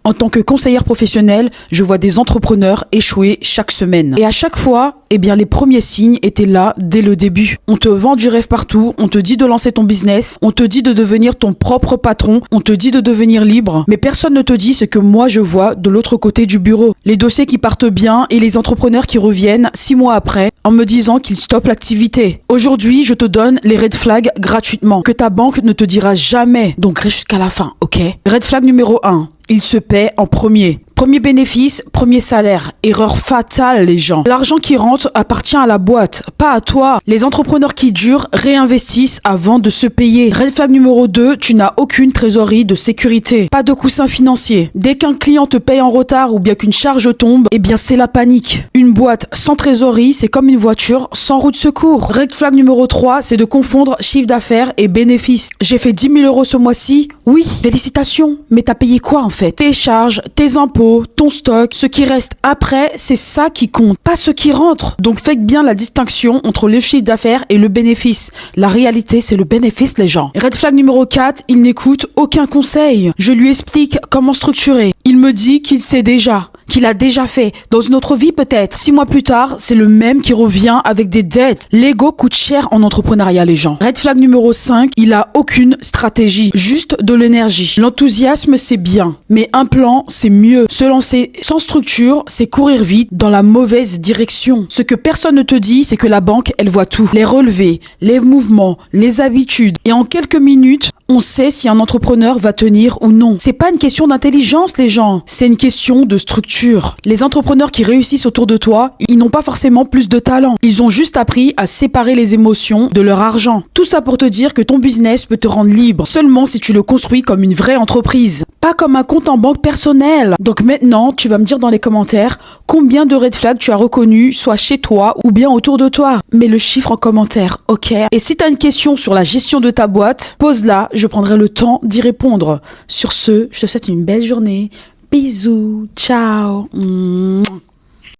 En tant que conseillère professionnelle, je vois des entrepreneurs échouer chaque semaine. Et à chaque fois, les premiers signes étaient là dès le début. On te vend du rêve partout, on te dit de lancer ton business, on te dit de devenir ton propre patron, on te dit de devenir libre, mais personne ne te dit ce que moi je vois de l'autre côté du bureau. Les dossiers qui partent bien et les entrepreneurs qui reviennent 6 mois après en me disant qu'ils stoppent l'activité. Aujourd'hui, je te donne les red flags gratuitement, que ta banque ne te dira jamais. Donc reste jusqu'à la fin, ok? Red flag numéro 1. Il se paie en premier. Premier bénéfice, premier salaire. Erreur fatale, les gens. L'argent qui rentre appartient à la boîte, pas à toi. Les entrepreneurs qui durent réinvestissent avant de se payer. Red flag numéro 2, tu n'as aucune trésorerie de sécurité. Pas de coussin financier. Dès qu'un client te paye en retard ou bien qu'une charge tombe, c'est la panique. Une boîte sans trésorerie, c'est comme une voiture sans roue de secours. Red flag numéro 3, c'est de confondre chiffre d'affaires et bénéfice. J'ai fait 10 000 € ce mois-ci. Oui, félicitations. Mais t'as payé quoi en fait? Tes charges, tes impôts, ton stock, ce qui reste après, c'est ça qui compte, pas ce qui rentre. Donc faites bien la distinction entre le chiffre d'affaires et le bénéfice. La réalité, c'est le bénéfice, les gens. Red flag numéro 4, il n'écoute aucun conseil. Je lui explique comment structurer. Il me dit qu'il sait déjà, qu'il a déjà fait, dans une autre vie peut-être. 6 mois plus tard, c'est le même qui revient avec des dettes. L'ego coûte cher en entrepreneuriat, les gens. Red flag numéro 5, il a aucune stratégie, juste de l'énergie. L'enthousiasme, c'est bien, mais un plan, c'est mieux. Se lancer sans structure, c'est courir vite dans la mauvaise direction. Ce que personne ne te dit, c'est que la banque, elle voit tout. Les relevés, les mouvements, les habitudes. Et en quelques minutes, on sait si un entrepreneur va tenir ou non. C'est pas une question d'intelligence, les gens. C'est une question de structure. Les entrepreneurs qui réussissent autour de toi, ils n'ont pas forcément plus de talent. Ils ont juste appris à séparer les émotions de leur argent. Tout ça pour te dire que ton business peut te rendre libre seulement si tu le construis comme une vraie entreprise. Pas comme un compte en banque personnel. Donc maintenant, tu vas me dire dans les commentaires combien de red flags tu as reconnu, soit chez toi ou bien autour de toi. Mets le chiffre en commentaire, ok? Et si tu as une question sur la gestion de ta boîte, pose-la, je prendrai le temps d'y répondre. Sur ce, je te souhaite une belle journée. Bisous, ciao.